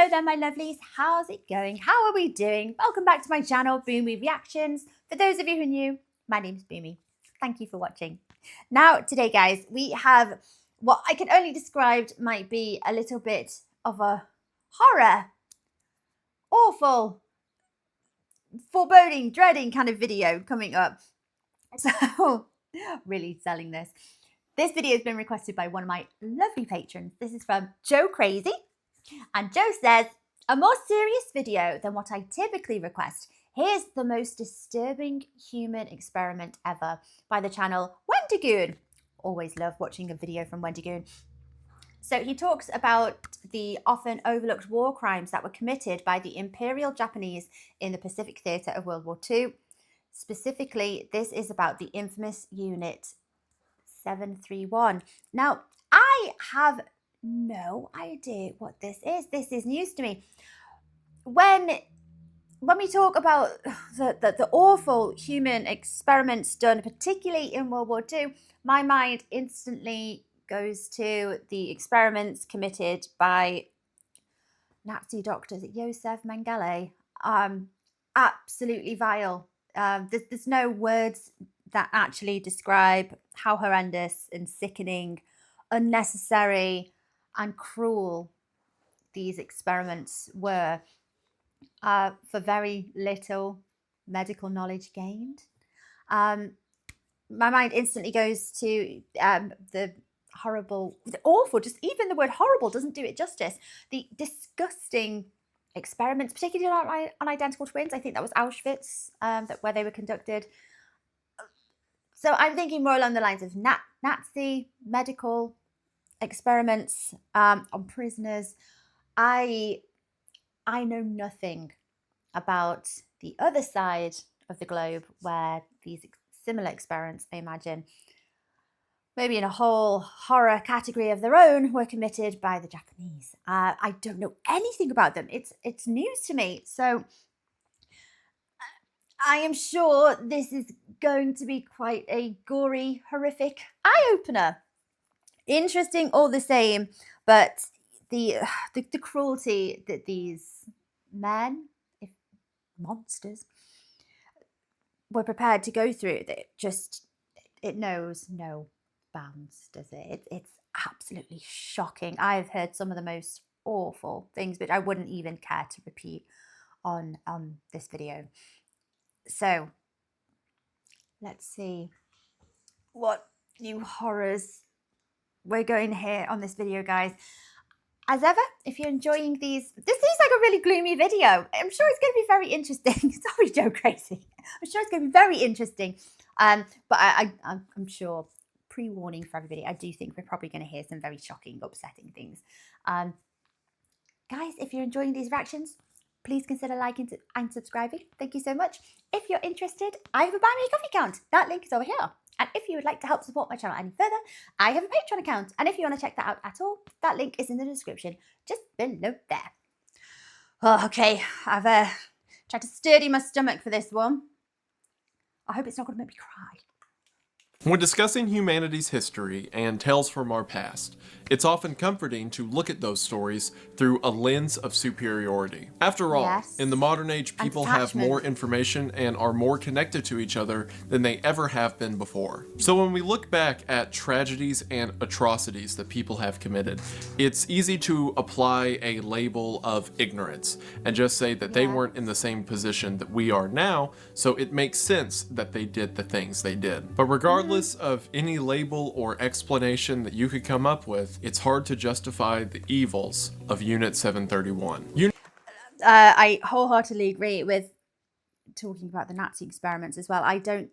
Hello there, my lovelies. How's it going? How are we doing? Welcome back to my channel, Boomy Reactions. For those of you who are new, my name's Boomy. Thank you for watching. Now, today, guys, we have what I can only describe might be a little bit of a horror, awful, foreboding, dreading kind of video coming up. So, really selling this. This video has been requested by one of my lovely patrons. This is from Joe Crazy. And Joe says, a more serious video than what I typically request. Here's the most disturbing human experiment ever by the channel Wendigoon. Always love watching a video from Wendigoon. So he talks about the often overlooked war crimes that were committed by the Imperial Japanese in the Pacific Theatre of World War II. Specifically, this is about the infamous Unit 731. Now, I have no idea what this is. This is news to me. When we talk about the awful human experiments done, particularly in World War II, my mind instantly goes to the experiments committed by Nazi doctors at Josef Mengele. Absolutely vile. There's no words that actually describe how horrendous and sickening, unnecessary and cruel these experiments were, for very little medical knowledge gained. My mind instantly goes to the horrible, the awful, just even the word horrible doesn't do it justice. The disgusting experiments, particularly on identical twins. I think that was Auschwitz, where they were conducted. So I'm thinking more along the lines of Nazi medical experiments on prisoners. I know nothing about the other side of the globe where these similar experiments, I imagine, maybe in a whole horror category of their own, were committed by the Japanese. I don't know anything about them. It's news to me. So I am sure this is going to be quite a gory, horrific eye-opener. Interesting all the same, but the cruelty that these men, if monsters, were prepared to go through, that it knows no bounds, does it? It's absolutely shocking. I've heard some of the most awful things, which I wouldn't even care to repeat on this video. So let's see what new horrors we're going to hear on this video, guys. As ever, if you're enjoying this seems like a really gloomy video. I'm sure it's going to be very interesting. Sorry, Joe Crazy. I'm sure it's going to be very interesting. But I'm sure, pre-warning for everybody, I do think we're probably going to hear some very shocking, upsetting things. Guys, if you're enjoying these reactions, please consider liking and subscribing. Thank you so much. If you're interested, I have a Buy Me a Coffee account. That link is over here. And if you would like to help support my channel any further, I have a Patreon account. And if you want to check that out at all, that link is in the description just below there. Oh, okay, I've tried to sturdy my stomach for this one. I hope it's not going to make me cry. When discussing humanity's history and tales from our past, it's often comforting to look at those stories through a lens of superiority. After all, Yes. in the modern age, people have more information and are more connected to each other than they ever have been before. So when we look back at tragedies and atrocities that people have committed, it's easy to apply a label of ignorance and just say that they weren't in the same position that we are now, so it makes sense that they did the things they did. But regardless of any label or explanation that you could come up with, it's hard to justify the evils of Unit 731. I wholeheartedly agree with talking about the Nazi experiments as well. I don't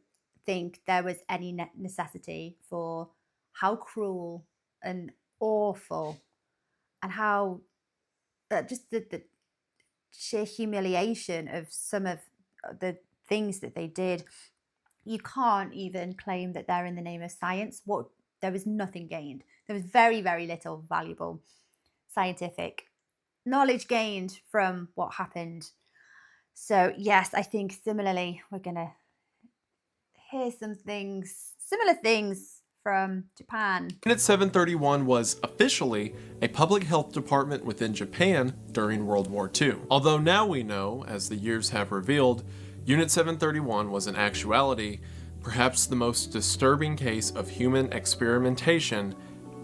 think there was any necessity for how cruel and awful and how just the sheer humiliation of some of the things that they did. You can't even claim that they're in the name of science. There was nothing gained. There was very, very little valuable scientific knowledge gained from what happened. So yes, I think similarly, we're going to hear some things, similar things from Japan. Unit 731 was officially a public health department within Japan during World War II. Although now we know, as the years have revealed, Unit 731 was in actuality perhaps the most disturbing case of human experimentation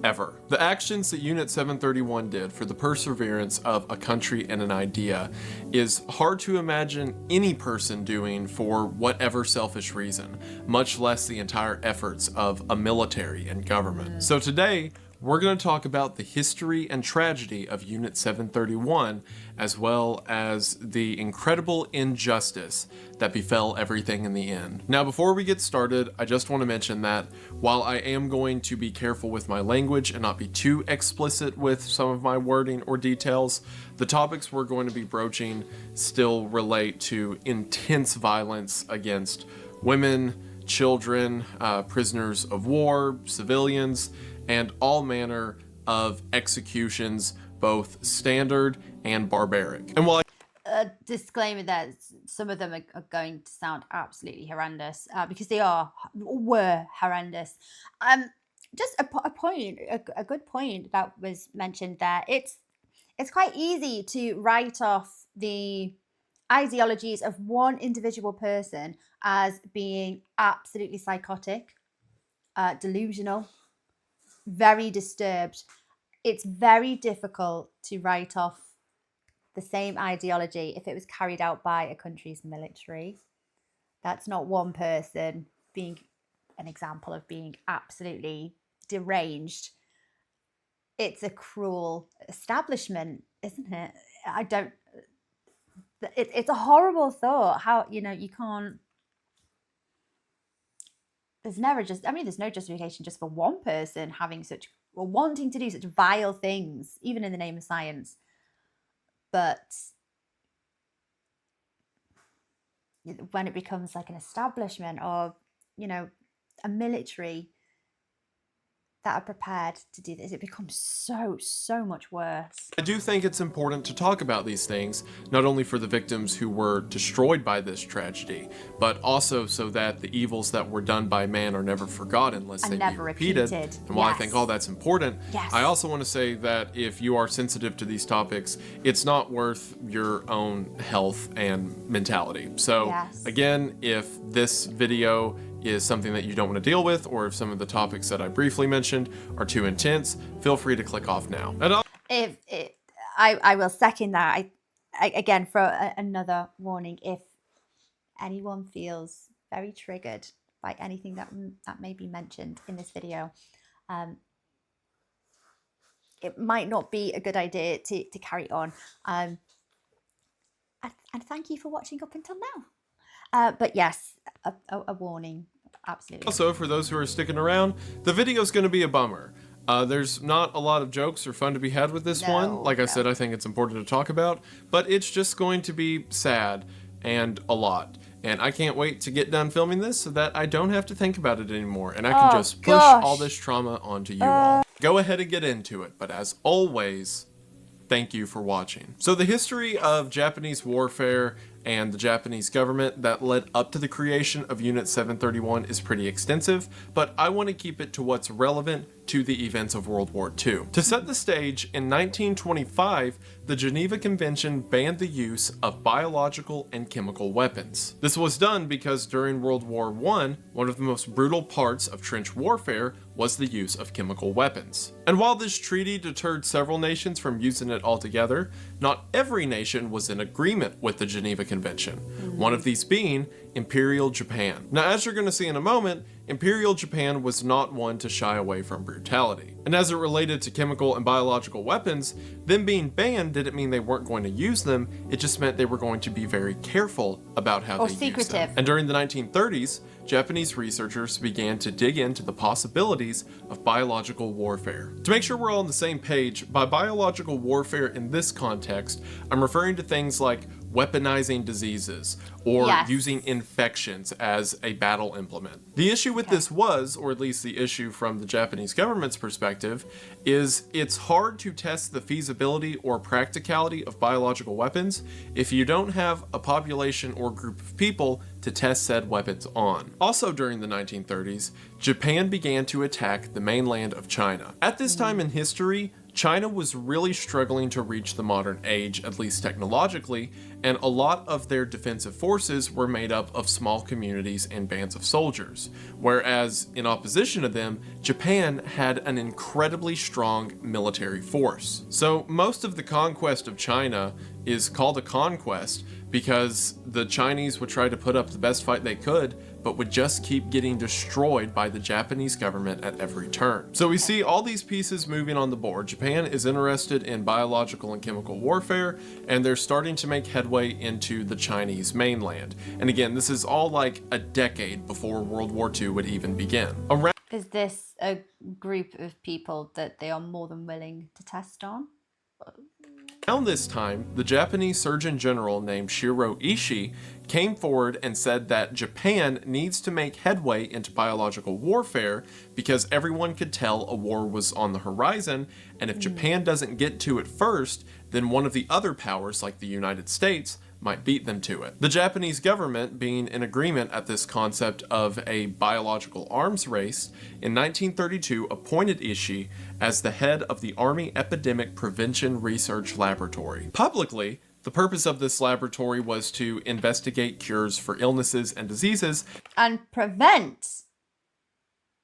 ever. The actions that Unit 731 did for the perseverance of a country and an idea is hard to imagine any person doing for whatever selfish reason, much less the entire efforts of a military and government. So today, we're going to talk about the history and tragedy of Unit 731, as well as the incredible injustice that befell everything in the end. Now, before we get started, I just want to mention that while I am going to be careful with my language and not be too explicit with some of my wording or details, the topics we're going to be broaching still relate to intense violence against women, children, prisoners of war, civilians, and all manner of executions, both standard and barbaric. And while A disclaimer that some of them are going to sound absolutely horrendous, because they were horrendous. Just a good point that was mentioned there. It's quite easy to write off the ideologies of one individual person as being absolutely psychotic, delusional, very disturbed. It's very difficult to write off the same ideology if it was carried out by a country's military. That's not one person being an example of being absolutely deranged. It's a cruel establishment, isn't it? It's a horrible thought how, you can't. There's no justification just for one person having wanting to do such vile things, even in the name of science. But when it becomes like an establishment or, a military that are prepared to do this, it becomes so much worse. I do think it's important to talk about these things, not only for the victims who were destroyed by this tragedy, but also so that the evils that were done by man are never forgotten unless they be repeated. And while I think all that's important, I also want to say that if you are sensitive to these topics, it's not worth your own health and mentality. So again, if this video is something that you don't want to deal with, or if some of the topics that I briefly mentioned are too intense, feel free to click off now. And I will second that. I again, for another warning, if anyone feels very triggered by anything that may be mentioned in this video, it might not be a good idea to carry on. And thank you for watching up until now. But yes, a warning, absolutely. Also, for those who are sticking around, the video is going to be a bummer. There's not a lot of jokes or fun to be had with this one. Like I said, I think it's important to talk about, but it's just going to be sad and a lot. And I can't wait to get done filming this so that I don't have to think about it anymore, and I can just push all this trauma onto you all. Go ahead and get into it, but as always, thank you for watching. So the history of Japanese warfare and the Japanese government that led up to the creation of Unit 731 is pretty extensive, but I want to keep it to what's relevant to the events of World War II. To set the stage, in 1925, the Geneva Convention banned the use of biological and chemical weapons. This was done because during World War I, one of the most brutal parts of trench warfare was the use of chemical weapons. And while this treaty deterred several nations from using it altogether, not every nation was in agreement with the Geneva Convention, one of these being Imperial Japan. Now, as you're going to see in a moment, Imperial Japan was not one to shy away from brutality. And as it related to chemical and biological weapons, them being banned didn't mean they weren't going to use them, it just meant they were going to be very careful about how they used them. And during the 1930s, Japanese researchers began to dig into the possibilities of biological warfare. To make sure we're all on the same page, by biological warfare in this context, I'm referring to things like weaponizing diseases or Yes. using infections as a battle implement. The issue with this was, or at least the issue from the Japanese government's perspective, is it's hard to test the feasibility or practicality of biological weapons if you don't have a population or group of people to test said weapons on. Also during the 1930s, Japan began to attack the mainland of China. At this time in history, China was really struggling to reach the modern age, at least technologically, and a lot of their defensive forces were made up of small communities and bands of soldiers, whereas in opposition to them, Japan had an incredibly strong military force. So most of the conquest of China is called a conquest because the Chinese would try to put up the best fight they could, but would just keep getting destroyed by the Japanese government at every turn. So we see all these pieces moving on the board. Japan is interested in biological and chemical warfare, and they're starting to make headway into the Chinese mainland. And again, this is all like a decade before World War II would even begin. Is this a group of people that they are more than willing to test on? Around this time, the Japanese Surgeon General named Shiro Ishii came forward and said that Japan needs to make headway into biological warfare because everyone could tell a war was on the horizon, and if Japan doesn't get to it first, then one of the other powers, like the United States, might beat them to it. The Japanese government, being in agreement at this concept of a biological arms race, in 1932 appointed Ishii as the head of the Army Epidemic Prevention Research Laboratory. Publicly, the purpose of this laboratory was to investigate cures for illnesses and diseases and prevent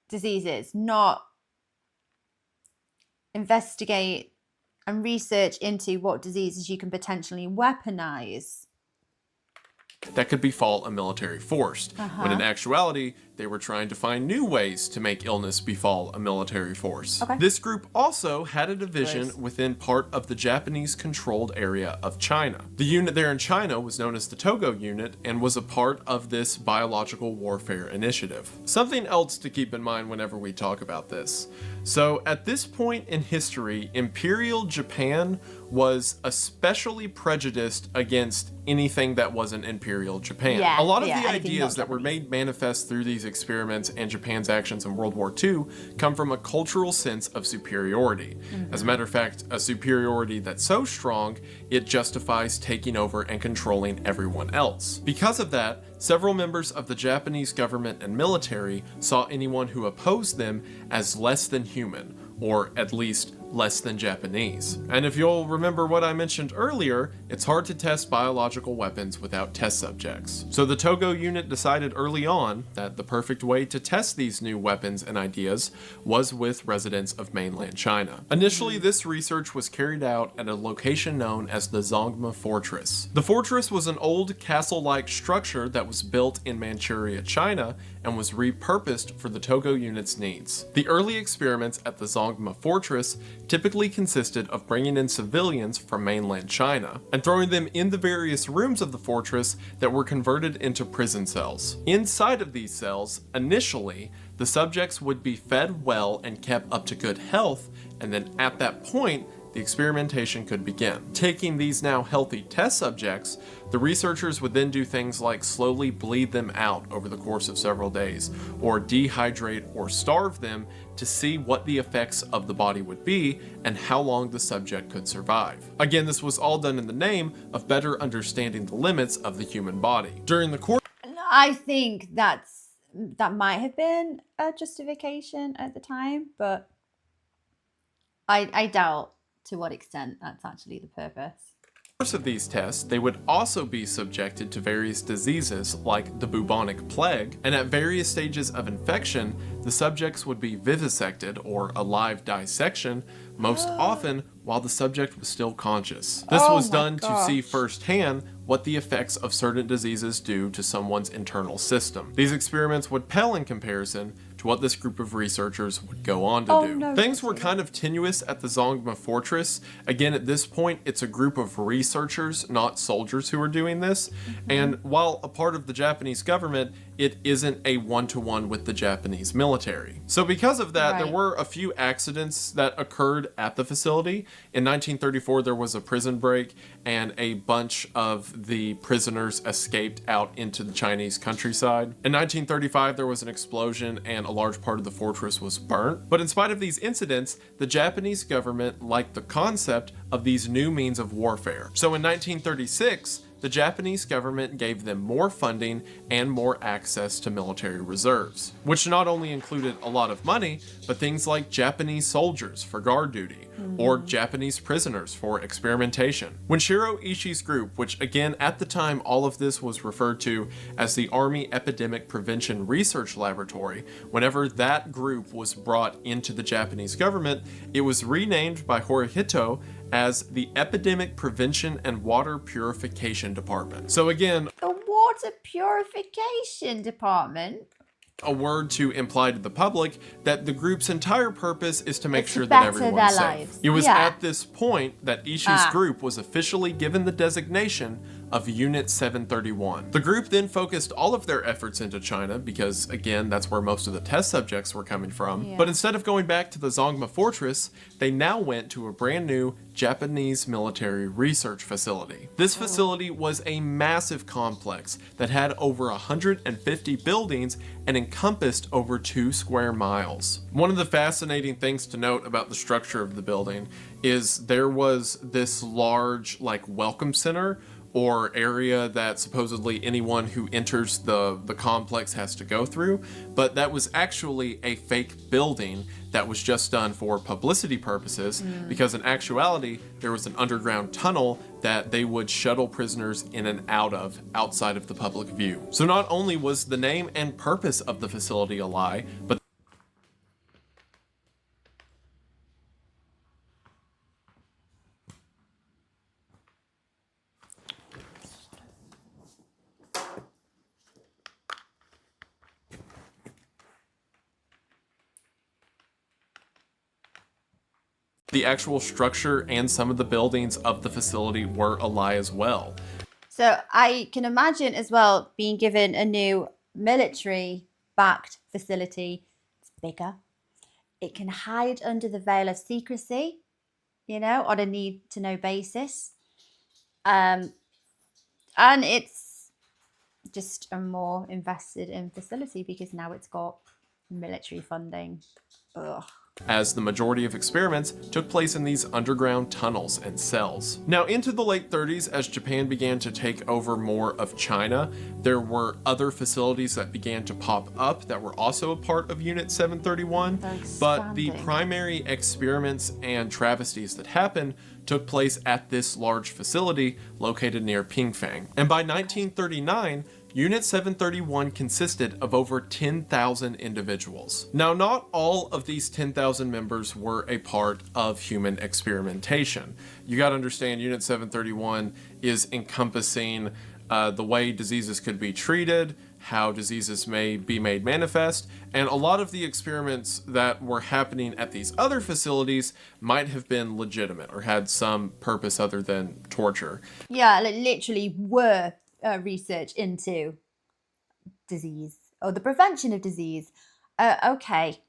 diseases, not investigate and research into what diseases you can potentially weaponize that could befall a military force, when in actuality, they were trying to find new ways to make illness befall a military force. This group also had a division within part of the Japanese-controlled area of China. The unit there in China was known as the Togo Unit and was a part of this biological warfare initiative. Something else to keep in mind whenever we talk about this. So at this point in history, Imperial Japan was especially prejudiced against anything that wasn't Imperial Japan. A lot of the ideas that were made manifest through these experiments and Japan's actions in World War II come from a cultural sense of superiority. As a matter of fact, a superiority that's so strong, it justifies taking over and controlling everyone else. Because of that, several members of the Japanese government and military saw anyone who opposed them as less than human, or at least less than Japanese. And if you'll remember what I mentioned earlier, it's hard to test biological weapons without test subjects. So the Togo unit decided early on that the perfect way to test these new weapons and ideas was with residents of mainland China. Initially, this research was carried out at a location known as the Zongma Fortress. The fortress was an old castle-like structure that was built in Manchuria, China, and was repurposed for the Togo unit's needs. The early experiments at the Zongma Fortress typically consisted of bringing in civilians from mainland China and throwing them in the various rooms of the fortress that were converted into prison cells. Inside of these cells, initially, the subjects would be fed well and kept up to good health, and then at that point, the experimentation could begin. Taking these now healthy test subjects, the researchers would then do things like slowly bleed them out over the course of several days, or dehydrate or starve them to see what the effects of the body would be and how long the subject could survive. Again, this was all done in the name of better understanding the limits of the human body. During the course, I think that might have been a justification at the time, but I doubt to what extent that's actually the purpose. Of these tests, they would also be subjected to various diseases like the bubonic plague, and at various stages of infection, the subjects would be vivisected, or a live dissection, most often while the subject was still conscious. This was done to see firsthand what the effects of certain diseases do to someone's internal system. These experiments would pale in comparison to what this group of researchers would go on to do. Things were kind of tenuous at the Zongma Fortress. Again, at this point, it's a group of researchers, not soldiers, who are doing this. And while a part of the Japanese government, it isn't a one-to-one with the Japanese military. So because of that, there were a few accidents that occurred at the facility. In 1934, there was a prison break, and a bunch of the prisoners escaped out into the Chinese countryside. In 1935, there was an explosion, and a large part of the fortress was burnt. But in spite of these incidents, the Japanese government liked the concept of these new means of warfare. So in 1936, the Japanese government gave them more funding and more access to military reserves, which not only included a lot of money, but things like Japanese soldiers for guard duty, or Japanese prisoners for experimentation. When Shiro Ishii's group, which again at the time all of this was referred to as the Army Epidemic Prevention Research Laboratory, whenever that group was brought into the Japanese government, it was renamed by Hirohito as the Epidemic Prevention and Water Purification Department. So again, the Water Purification Department? A word to imply to the public that the group's entire purpose is to make sure that everyone's safe. Lives. It was at this point that Ishii's group was officially given the designation of Unit 731. The group then focused all of their efforts into China because, again, that's where most of the test subjects were coming from. But instead of going back to the Zongma Fortress, they now went to a brand new Japanese military research facility. This facility was a massive complex that had over 150 buildings and encompassed over 2 square miles. One of the fascinating things to note about the structure of the building is there was this large, welcome center or area that supposedly anyone who enters the complex has to go through, but that was actually a fake building that was just done for publicity purposes, because in actuality, there was an underground tunnel that they would shuttle prisoners in and out of outside of the public view. So not only was the name and purpose of the facility a lie, but the actual structure and some of the buildings of the facility were a lie as well. So I can imagine as well being given a new military-backed facility. It's bigger. It can hide under the veil of secrecy, on a need-to-know basis. And it's just a more invested in facility because now it's got military funding. Ugh. As the majority of experiments took place in these underground tunnels and cells. Now, into the late 30s, as Japan began to take over more of China, there were other facilities that began to pop up that were also a part of Unit 731, but the primary experiments and travesties that happened took place at this large facility located near Pingfang. And by 1939, Unit 731 consisted of over 10,000 individuals. Now, not all of these 10,000 members were a part of human experimentation. You gotta understand, Unit 731 is encompassing the way diseases could be treated, how diseases may be made manifest, and a lot of the experiments that were happening at these other facilities might have been legitimate or had some purpose other than torture. Yeah, literally were research into disease or the prevention of disease. Okay.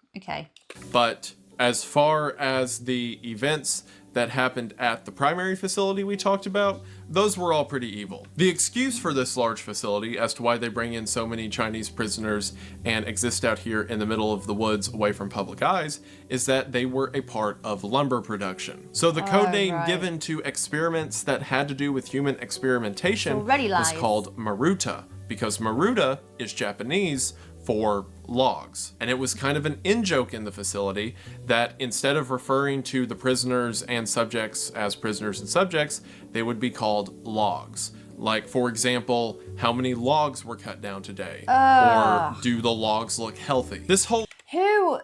But as far as the events that happened at the primary facility we talked about, those were all pretty evil. The excuse for this large facility as to why they bring in so many Chinese prisoners and exist out here in the middle of the woods away from public eyes is that they were a part of lumber production. So the code name given to experiments that had to do with human experimentation was called Maruta, because Maruta is Japanese for logs. And it was kind of an in-joke in the facility that instead of referring to the prisoners and subjects as prisoners and subjects, they would be called logs. Like, for example, how many logs were cut down today? Or do the logs look healthy? This whole... Who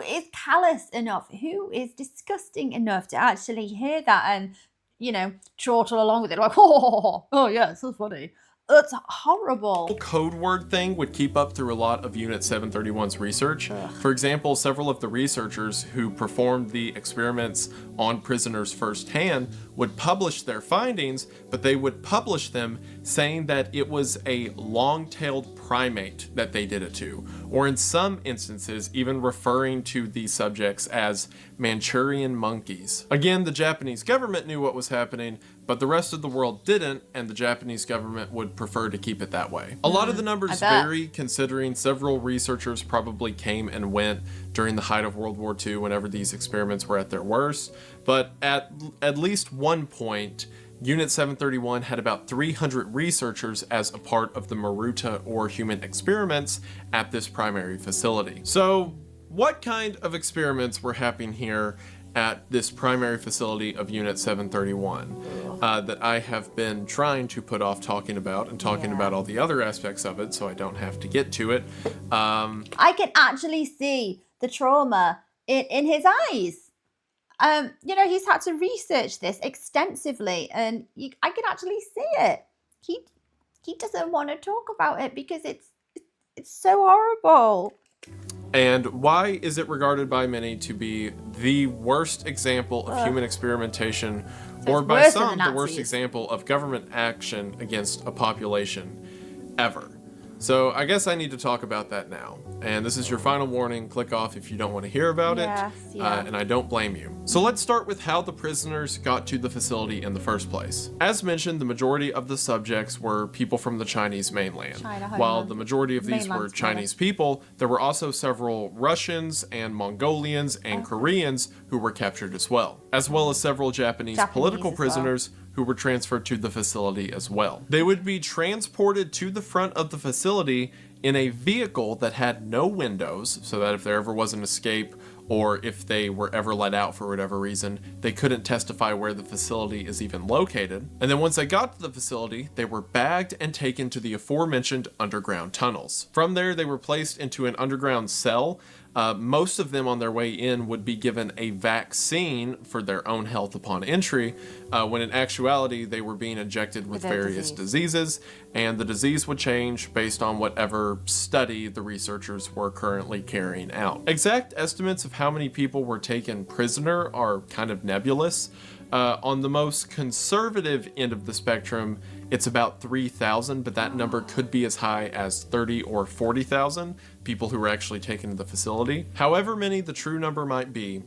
is callous enough? Who is disgusting enough to actually hear that and, chortle along with it like, oh yeah, it's so funny. It's horrible. Code word thing would keep up through a lot of Unit 731's research. For example, several of the researchers who performed the experiments on prisoners firsthand would publish their findings, but they would publish them saying that it was a long-tailed primate that they did it to, or in some instances even referring to these subjects as Manchurian monkeys. Again, the Japanese government knew what was happening, but the rest of the world didn't, and the Japanese government would prefer to keep it that way. A lot of the numbers vary, considering several researchers probably came and went during the height of World War II whenever these experiments were at their worst, but at least one point, Unit 731 had about 300 researchers as a part of the Maruta or human experiments at this primary facility. So, what kind of experiments were happening here at this primary facility of Unit 731 that I have been trying to put off talking about and talking about all the other aspects of it so I don't have to get to it. I can actually see the trauma in his eyes. You know, he's had to research this extensively, and I can actually see it. He doesn't want to talk about it because it's so horrible. And why is it regarded by many to be the worst example of human experimentation, or by some the worst example of government action against a population ever? So I guess I need to talk about that now. And this is your final warning. Click off if you don't want to hear about it. And I don't blame you. So let's start with how the prisoners got to the facility in the first place. As mentioned, the majority of the subjects were people from the Chinese mainland. While the majority of these were Chinese people, there were also several Russians and Mongolians and Koreans who were captured as well as several Japanese political prisoners who were transferred to the facility as well. They would be transported to the front of the facility in a vehicle that had no windows, so that if there ever was an escape or if they were ever let out for whatever reason, they couldn't testify where the facility is even located. And then once they got to the facility, they were bagged and taken to the aforementioned underground tunnels. From there, they were placed into an underground cell. Most of them on their way in would be given a vaccine for their own health upon entry, when in actuality they were being injected with various diseases, and the disease would change based on whatever study the researchers were currently carrying out. Exact estimates of how many people were taken prisoner are kind of nebulous. On the most conservative end of the spectrum, it's about 3,000, but that number could be as high as 30 or 40,000 people who were actually taken to the facility. However many the true number might be,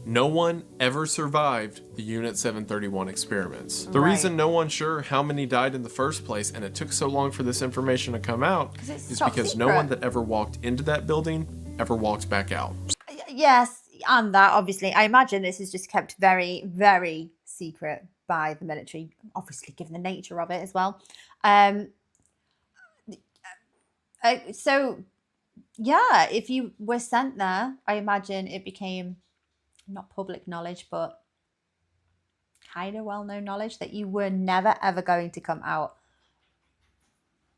no one ever survived the Unit 731 experiments. The reason no one's sure how many died in the first place, and it took so long for this information to come out, is because no one that ever walked into that building ever walked back out. Yes, and that obviously, I imagine this is just kept very, very secret by the military, obviously given the nature of it as well. So yeah, if you were sent there, I imagine it became not public knowledge, but kind of well-known knowledge that you were never ever going to come out.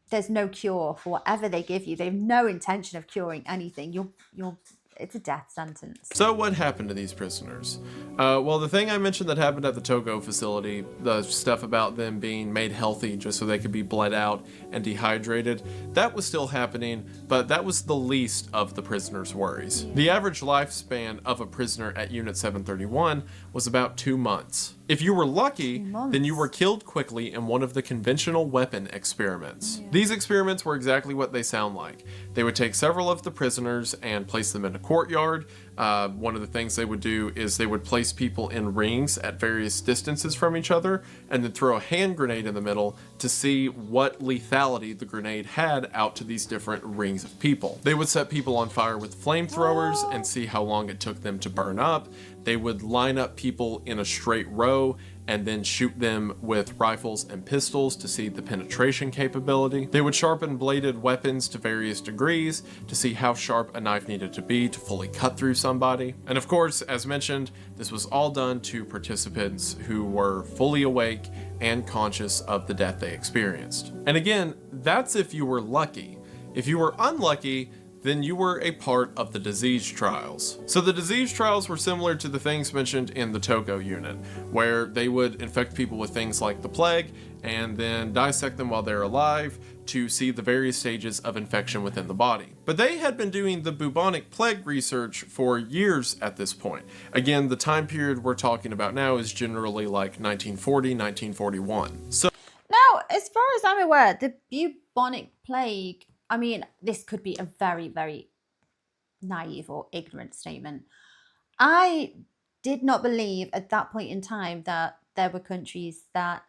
There's no cure for whatever they give you. They have no intention of curing anything. It's a death sentence. So what happened to these prisoners? Well, the thing I mentioned that happened at the Togo facility, the stuff about them being made healthy just so they could be bled out and dehydrated, that was still happening, but that was the least of the prisoners' worries. The average lifespan of a prisoner at Unit 731 was about 2 months. If you were lucky, then you were killed quickly in one of the conventional weapon experiments. These experiments were exactly what they sound like. They would take several of the prisoners and place them in a courtyard. One of the things they would do is they would place people in rings at various distances from each other and then throw a hand grenade in the middle to see what lethality the grenade had out to these different rings of people. They would set people on fire with flamethrowers and see how long it took them to burn up. They would line up people in a straight row and then shoot them with rifles and pistols to see the penetration capability. They would sharpen bladed weapons to various degrees to see how sharp a knife needed to be to fully cut through somebody. And of course, as mentioned, this was all done to participants who were fully awake and conscious of the death they experienced. And again, that's if you were lucky. If you were unlucky, then you were a part of the disease trials. So the disease trials were similar to the things mentioned in the Togo unit, where they would infect people with things like the plague and then dissect them while they're alive to see the various stages of infection within the body. But they had been doing the bubonic plague research for years at this point. Again, the time period we're talking about now is generally like 1940, 1941. So now, as far as I'm aware, the bubonic plague, I mean, this could be a very, very naive or ignorant statement. I did not believe at that point in time that there were countries that,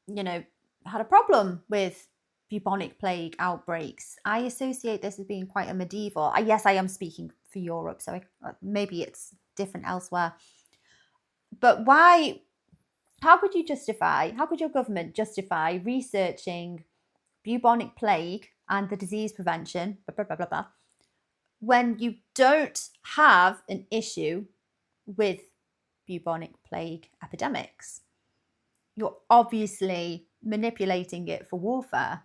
you know, had a problem with bubonic plague outbreaks. I associate this as being quite a medieval. Yes, I am speaking for Europe, so maybe it's different elsewhere. But why? How could your government justify researching bubonic plague and the disease prevention, blah, blah, blah, blah, when you don't have an issue with bubonic plague epidemics? You're obviously manipulating it for warfare.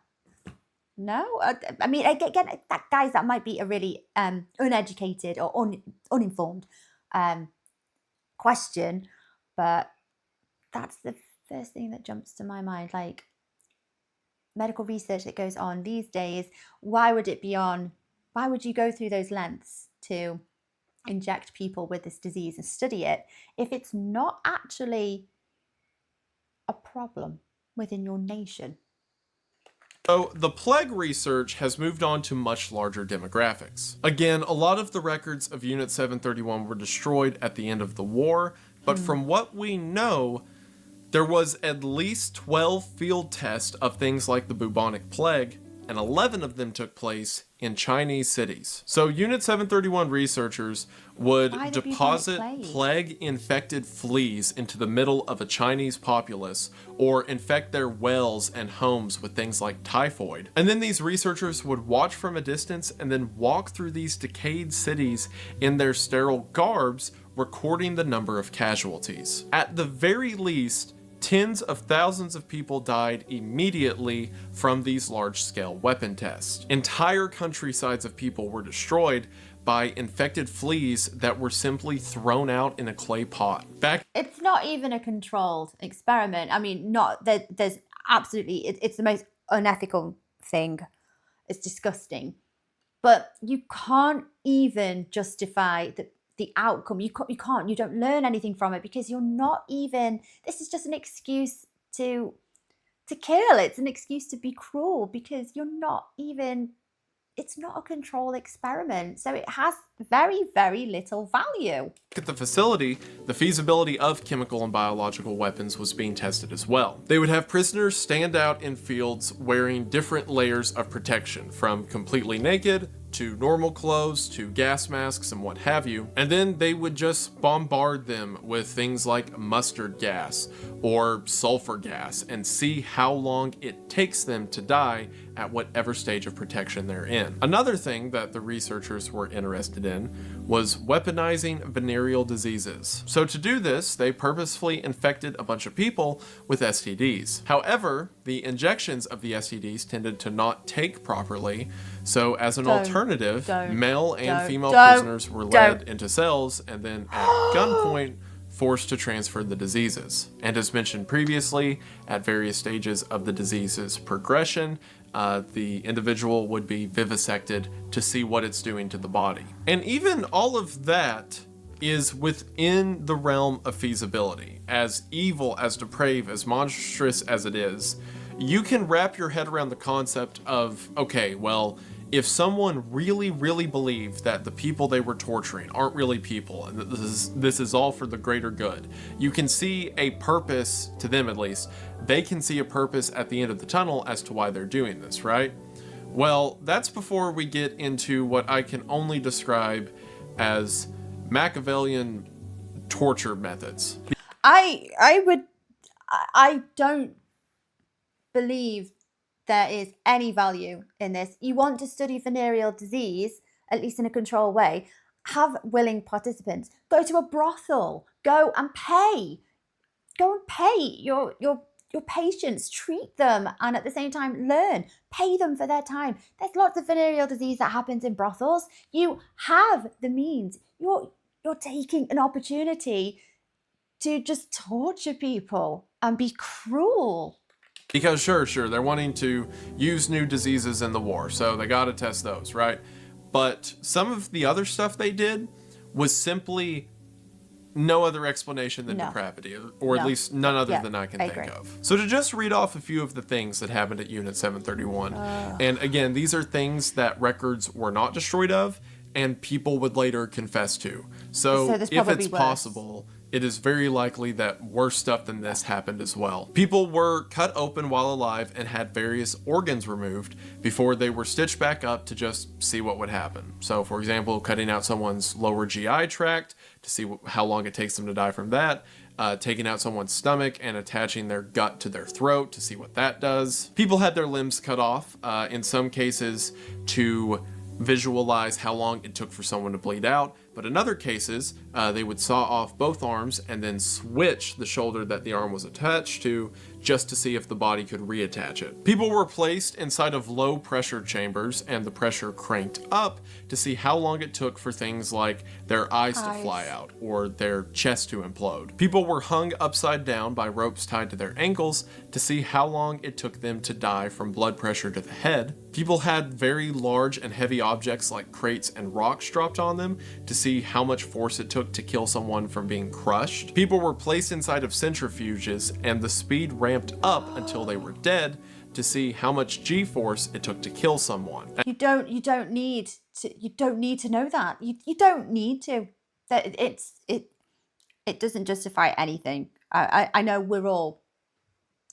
No? I mean, again, guys, that might be a really uneducated or uninformed question, but that's the first thing that jumps to my mind. Like, medical research that goes on these days, why would you go through those lengths to inject people with this disease and study it if it's not actually a problem within your nation? So the plague research has moved on to much larger demographics. Again, a lot of the records of Unit 731 were destroyed at the end of the war, but from what we know, there was at least 12 field tests of things like the bubonic plague, and 11 of them took place in Chinese cities. So Unit 731 researchers would deposit plague-infected fleas into the middle of a Chinese populace or infect their wells and homes with things like typhoid. And then these researchers would watch from a distance and then walk through these decayed cities in their sterile garbs, recording the number of casualties. At the very least, tens of thousands of people died immediately from these large-scale weapon tests. Entire countrysides of people were destroyed by infected fleas that were simply thrown out in a clay pot. It's not even a controlled experiment. I mean, there's absolutely, it's the most unethical thing. It's disgusting. But you can't even justify the outcome. You don't learn anything from it because you're not even, this is just an excuse to kill. It's an excuse to be cruel because you're not even, it's not a controlled experiment. So it has very, very little value. At the facility, the feasibility of chemical and biological weapons was being tested as well. They would have prisoners stand out in fields wearing different layers of protection, from completely naked to normal clothes to gas masks and what have you, and then they would just bombard them with things like mustard gas or sulfur gas and see how long it takes them to die at whatever stage of protection they're in. Another thing that the researchers were interested in was weaponizing venereal diseases. So to do this, they purposefully infected a bunch of people with STDs. However, the injections of the STDs tended to not take properly, so as an alternative, male and female prisoners were led into cells and then at gunpoint forced to transfer the diseases. And as mentioned previously, at various stages of the disease's progression, the individual would be vivisected to see what it's doing to the body. And even all of that is within the realm of feasibility. As evil, as depraved, as monstrous as it is, you can wrap your head around the concept of, okay, well, if someone really, really believed that the people they were torturing aren't really people, and that this is all for the greater good, you can see a purpose, to them at least, they can see a purpose at the end of the tunnel as to why they're doing this, right? Well, that's before we get into what I can only describe as Machiavellian torture methods. I don't believe there is any value in this. You want to study venereal disease, at least in a controlled way, have willing participants. Go to a brothel. Go and pay. Go and pay your your patients, treat them, and at the same time learn, pay them for their time. There's lots of venereal disease that happens in brothels. You have the means. You're taking an opportunity to just torture people and be cruel. Because sure, they're wanting to use new diseases in the war, so they gotta test those, right? But some of the other stuff they did was simply no other explanation than depravity, or at least none other than I can think of. So to just read off a few of the things that happened at Unit 731, and again, these are things that records were not destroyed of, and people would later confess to. So if it's possible, it is very likely that worse stuff than this happened as well. People were cut open while alive and had various organs removed before they were stitched back up to just see what would happen. So for example, cutting out someone's lower GI tract to see how long it takes them to die from that, taking out someone's stomach and attaching their gut to their throat to see what that does. People had their limbs cut off, in some cases to visualize how long it took for someone to bleed out, but in other cases, they would saw off both arms and then switch the shoulder that the arm was attached to just to see if the body could reattach it. People were placed inside of low pressure chambers and the pressure cranked up to see how long it took for things like their eyes to fly out or their chest to implode. People were hung upside down by ropes tied to their ankles to see how long it took them to die from blood pressure to the head. People had very large and heavy objects like crates and rocks dropped on them to see how much force it took to kill someone from being crushed. People were placed inside of centrifuges and the speed ramped up until they were dead to see how much G-force it took to kill someone. You don't need to know that. You don't need to. That it doesn't justify anything. I know we're all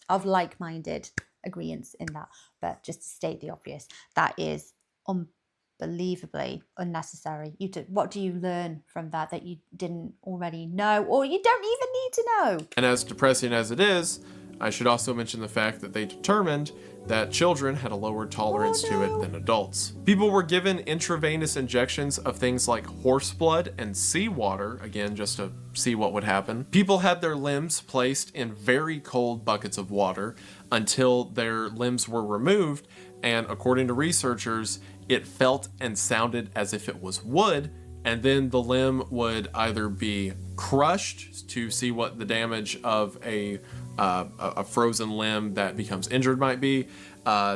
of like-minded agreements in that, but just to state the obvious, that is unbelievably unnecessary. What do you learn from that you didn't already know, or you don't even need to know? And as depressing as it is, I should also mention the fact that they determined that children had a lower tolerance to it than adults. People were given intravenous injections of things like horse blood and seawater, again, just to see what would happen. People had their limbs placed in very cold buckets of water until their limbs were removed, and according to researchers, it felt and sounded as if it was wood, and then the limb would either be crushed to see what the damage of a frozen limb that becomes injured might be.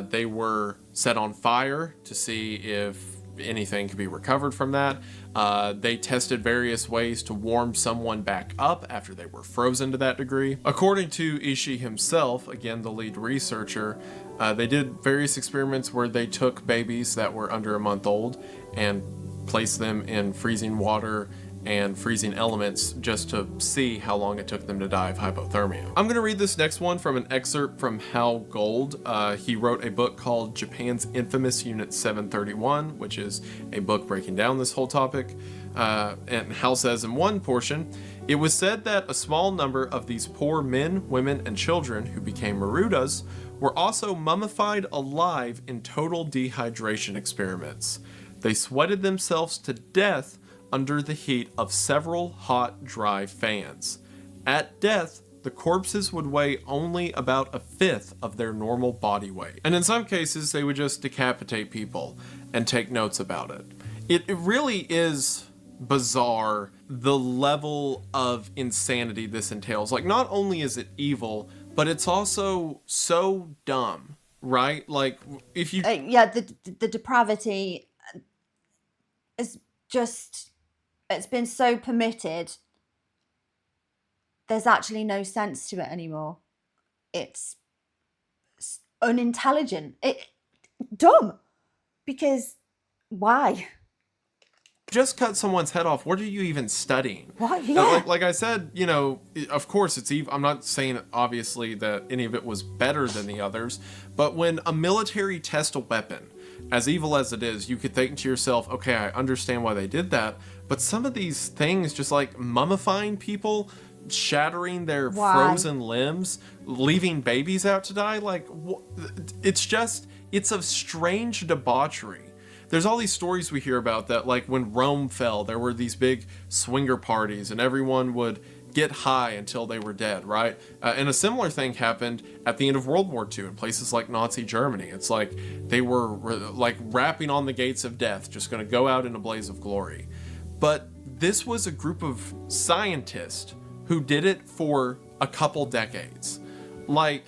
They were set on fire to see if anything could be recovered from that. They tested various ways to warm someone back up after they were frozen to that degree. According to Ishii himself, again the lead researcher, they did various experiments where they took babies that were under a month old and placed them in freezing water and freezing elements just to see how long it took them to die of hypothermia. I'm gonna read this next one from an excerpt from Hal Gold. He wrote a book called Japan's Infamous Unit 731, which is a book breaking down this whole topic. And Hal says in one portion, it was said that a small number of these poor men, women, and children who became Marudas were also mummified alive in total dehydration experiments. They sweated themselves to death under the heat of several hot, dry fans. At death, the corpses would weigh only about a fifth of their normal body weight. And in some cases, they would just decapitate people and take notes about it. It really is bizarre, the level of insanity this entails. Like, not only is it evil, but it's also so dumb, right? Like, if you... the depravity is just... It's been so permitted, there's actually no sense to it anymore. It's unintelligent. Dumb. Because why? Just cut someone's head off. What are you even studying? What? Yeah. Like I said, you know, of course it's evil. I'm not saying obviously that any of it was better than the others, but when a military tests a weapon, as evil as it is, you could think to yourself, okay, I understand why they did that, but some of these things, just like mummifying people, shattering their frozen limbs, leaving babies out to die, like, it's a strange debauchery. There's all these stories we hear about that, like when Rome fell, there were these big swinger parties and everyone would get high until they were dead, right? And a similar thing happened at the end of World War II in places like Nazi Germany. It's like they were like rapping on the gates of death, just going to go out in a blaze of glory. But this was a group of scientists who did it for a couple decades. Like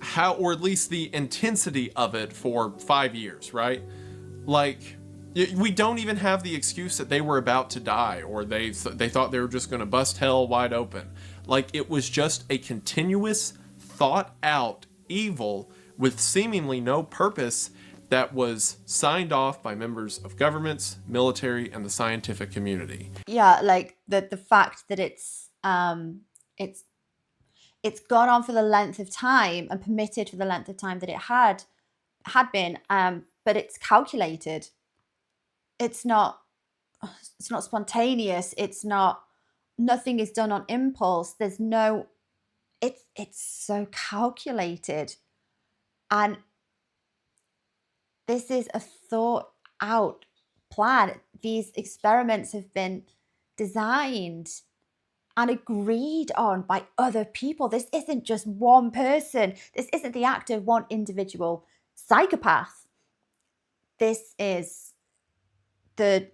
how, or at least the intensity of it for 5 years, right? Like, we don't even have the excuse that they were about to die or they thought they were just going to bust hell wide open. Like, it was just a continuous, thought out evil with seemingly no purpose that was signed off by members of governments, military, and the scientific community. Yeah, like the fact that it's gone on for the length of time and permitted for the length of time that it had been, but it's calculated. It's not spontaneous. Nothing is done on impulse. It's so calculated. And this is a thought out plan. These experiments have been designed and agreed on by other people. This isn't just one person. This isn't the act of one individual psychopath. This is the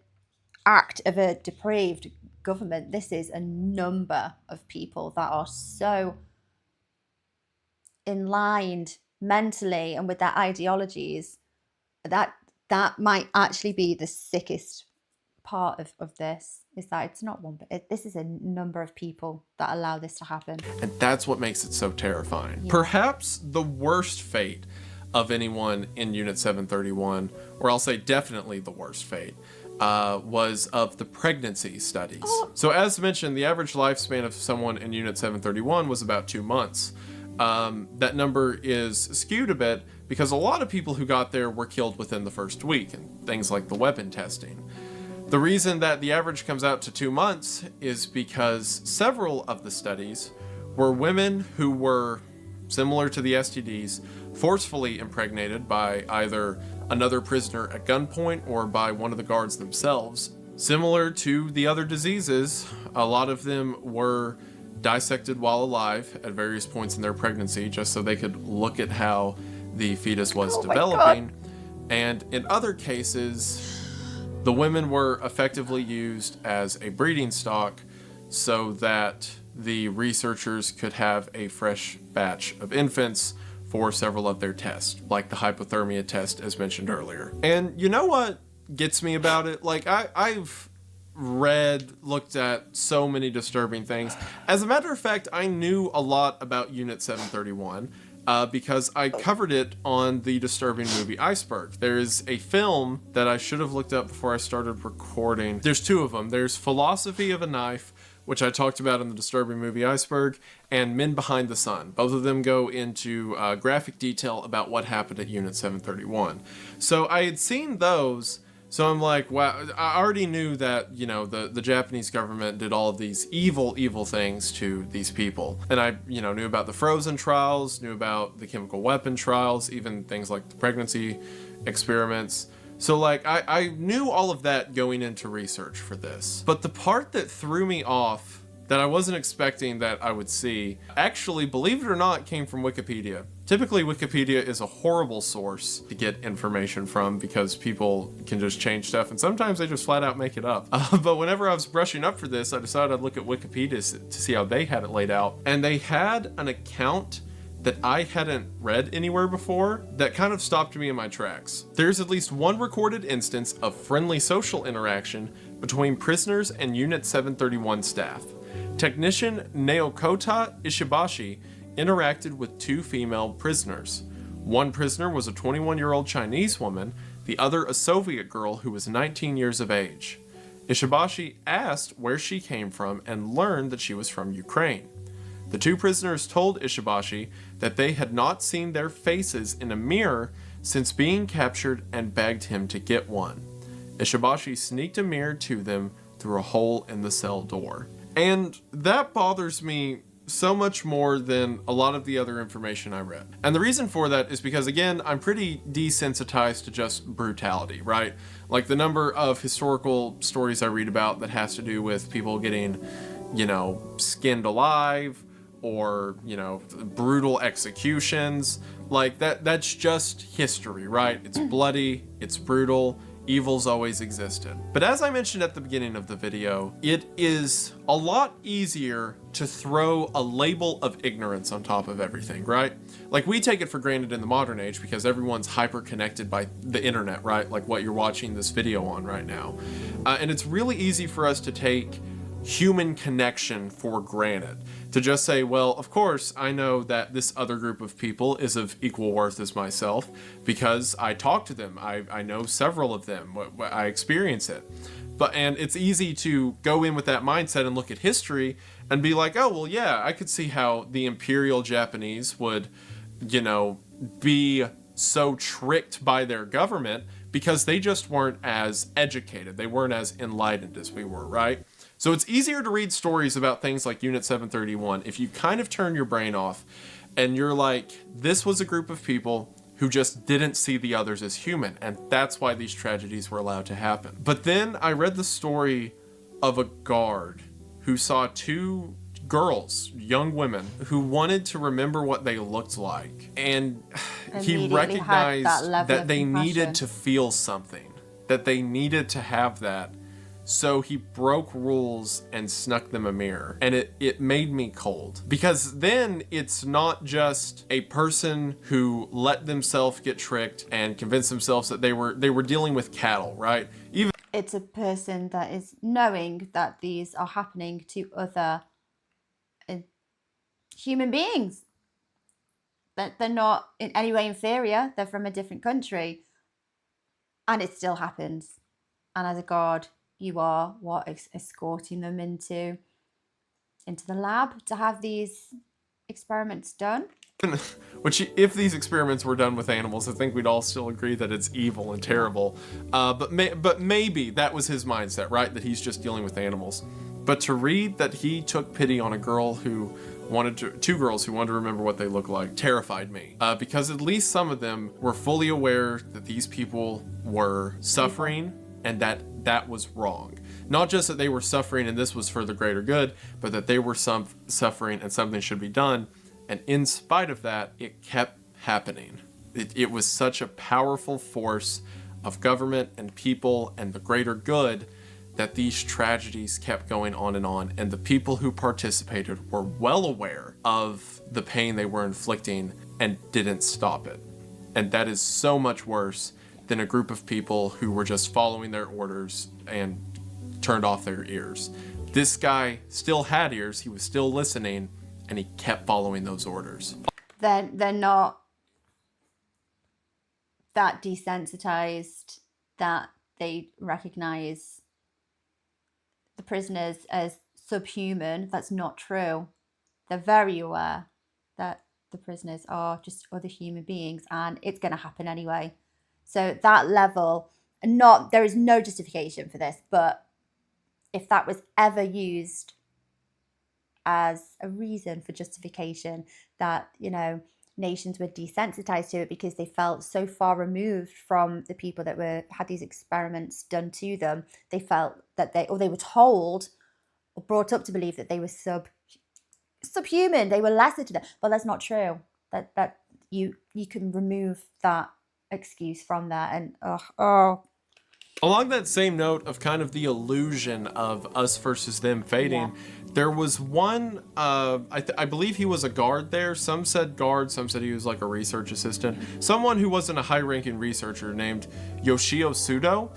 act of a depraved government. This is a number of people that are so enlined mentally and with their ideologies that might actually be the sickest part of this, is that it's not one, but this is a number of people that allow this to happen. And that's what makes it so terrifying. Yeah. Perhaps the worst fate of anyone in Unit 731, or I'll say definitely the worst fate, was of the pregnancy studies. Oh. So as mentioned, the average lifespan of someone in Unit 731 was about 2 months. That number is skewed a bit because a lot of people who got there were killed within the first week, and things like the weapon testing. The reason that the average comes out to 2 months is because several of the studies were women who were, similar to the STDs, forcefully impregnated by either another prisoner at gunpoint or by one of the guards themselves. Similar to the other diseases, a lot of them were dissected while alive at various points in their pregnancy just so they could look at how the fetus was developing. And in other cases, the women were effectively used as a breeding stock so that the researchers could have a fresh batch of infants for several of their tests, like the hypothermia test as mentioned earlier. And you know what gets me about it? Like, I've looked at so many disturbing things. As a matter of fact, I knew a lot about Unit 731 because I covered it on the disturbing movie Iceberg. There's a film that I should have looked up before I started recording. There's two of them. There's Philosophy of a Knife, which I talked about in the disturbing movie Iceberg, and Men Behind the Sun. Both of them go into graphic detail about what happened at Unit 731. So I had seen those, so I'm like, wow, I already knew that, you know, the Japanese government did all of these evil things to these people. And I, you know, knew about the frozen trials, knew about the chemical weapon trials, even things like the pregnancy experiments. So, like, I knew all of that going into research for this. But the part that threw me off, that I wasn't expecting that I would see, actually, believe it or not, came from Wikipedia. Typically, Wikipedia is a horrible source to get information from because people can just change stuff, and sometimes they just flat out make it up. But whenever I was brushing up for this, I decided I'd look at Wikipedia to see how they had it laid out. And they had an account that I hadn't read anywhere before that kind of stopped me in my tracks. There's at least one recorded instance of friendly social interaction between prisoners and Unit 731 staff. Technician Naokota Ishibashi interacted with 2 female prisoners. One prisoner was a 21-year-old Chinese woman, the other a Soviet girl who was 19 years of age. Ishibashi asked where she came from and learned that she was from Ukraine. The 2 prisoners told Ishibashi that they had not seen their faces in a mirror since being captured and begged him to get one. Ishibashi sneaked a mirror to them through a hole in the cell door. And that bothers me so much more than a lot of the other information I read. And the reason for that is because, again, I'm pretty desensitized to just brutality, right? Like the number of historical stories I read about that has to do with people getting, skinned alive, or, brutal executions. Like that's just history, right? It's bloody, it's brutal, evil's always existed. But as I mentioned at the beginning of the video, it is a lot easier to throw a label of ignorance on top of everything, right? Like we take it for granted in the modern age because everyone's hyper connected by the internet, right? Like what you're watching this video on right now. And it's really easy for us to take human connection for granted. To just say, well, of course, I know that this other group of people is of equal worth as myself because I talk to them. I know several of them. I experience it. And it's easy to go in with that mindset and look at history and be like, oh, well, yeah, I could see how the Imperial Japanese would, be so tricked by their government because they just weren't as educated. They weren't as enlightened as we were, right? So it's easier to read stories about things like Unit 731 if you kind of turn your brain off and you're like, this was a group of people who just didn't see the others as human, and that's why these tragedies were allowed to happen. But then I read the story of a guard who saw two girls, young women, who wanted to remember what they looked like, and he recognized that they needed to feel something, that they needed to have that. So he broke rules and snuck them a mirror. And it made me cold. Because then it's not just a person who let themselves get tricked and convince themselves that they were dealing with cattle, right? It's a person that is knowing that these are happening to other human beings. That they're not in any way inferior. They're from a different country. And it still happens. And as a guard, you are escorting them into the lab to have these experiments done. Which, if these experiments were done with animals, I think we'd all still agree that it's evil and terrible. But maybe that was his mindset, right? That he's just dealing with animals. But to read that he took pity on a girl who two girls who wanted to remember what they looked like, terrified me. Because at least some of them were fully aware that these people were suffering and that was wrong. Not just that they were suffering and this was for the greater good, but that they were suffering and something should be done. And in spite of that, it kept happening. It was such a powerful force of government and people and the greater good that these tragedies kept going on, and the people who participated were well aware of the pain they were inflicting and didn't stop it. And that is so much worse than a group of people who were just following their orders and turned off their ears. This guy still had ears, he was still listening, and he kept following those orders. They're not that desensitized that they recognize the prisoners as subhuman. That's not true. They're very aware that the prisoners are just other human beings and it's going to happen anyway. So that level, there is no justification for this, but if that was ever used as a reason for justification that, nations were desensitized to it because they felt so far removed from the people that had these experiments done to them, they felt that they were told or brought up to believe that they were subhuman, they were lesser to them. But that's not true. That you can remove that excuse from that. And along that same note of kind of the illusion of us versus them fading, there was one, I believe he was a guard there. Some said guard, some said he was like a research assistant. Someone who wasn't a high-ranking researcher named Yoshio Sudo,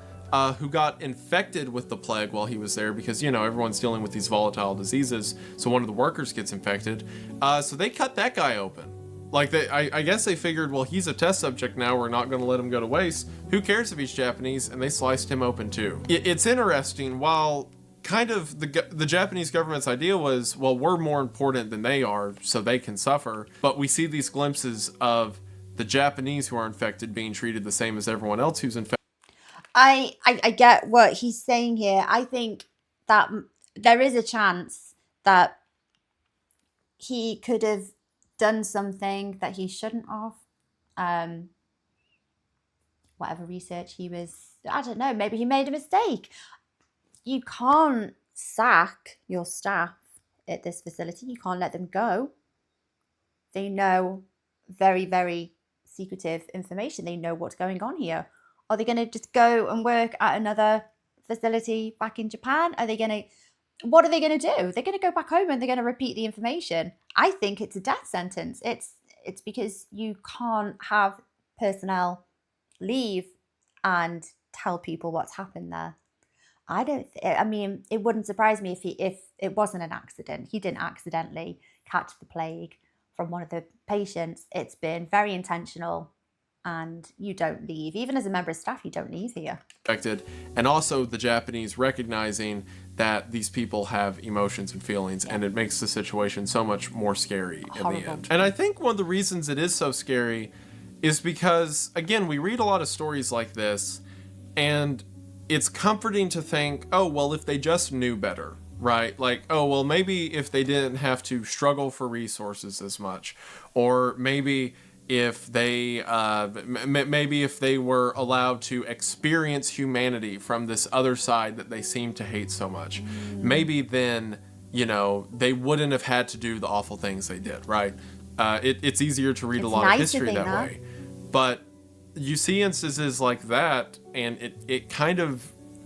who got infected with the plague while he was there because, everyone's dealing with these volatile diseases. So one of the workers gets infected. So they cut that guy open. Like, I guess they figured, well, he's a test subject now, we're not going to let him go to waste. Who cares if he's Japanese? And they sliced him open too. It's interesting, while kind of the Japanese government's idea was, well, we're more important than they are, so they can suffer. But we see these glimpses of the Japanese who are infected being treated the same as everyone else who's infected. I get what he's saying here. I think that there is a chance that he could have done something that he shouldn't have. Whatever research he was, I don't know, maybe he made a mistake. You can't sack your staff at this facility. You can't let them go. They know very, very secretive information. They know what's going on here. Are they going to just go and work at another facility back in Japan? What are they going to do? They're going to go back home and they're going to repeat the information. I think it's a death sentence. It's because you can't have personnel leave and tell people what's happened there. I mean, it wouldn't surprise me if it wasn't an accident. He didn't accidentally catch the plague from one of the patients. It's been very intentional, and you don't leave. Even as a member of staff, you don't leave here. And also the Japanese recognizing that these people have emotions and feelings, and it makes the situation so much more scary in the end. And I think one of the reasons it is so scary is because, again, we read a lot of stories like this, and it's comforting to think, oh, well, if they just knew better, right? Like, oh, well, maybe if they didn't have to struggle for resources as much, or maybe if they were allowed to experience humanity from this other side that they seem to hate so much, maybe then, you know, they wouldn't have had to do the awful things they did, right? It's easier to read a lot of history that way. But you see instances like that, and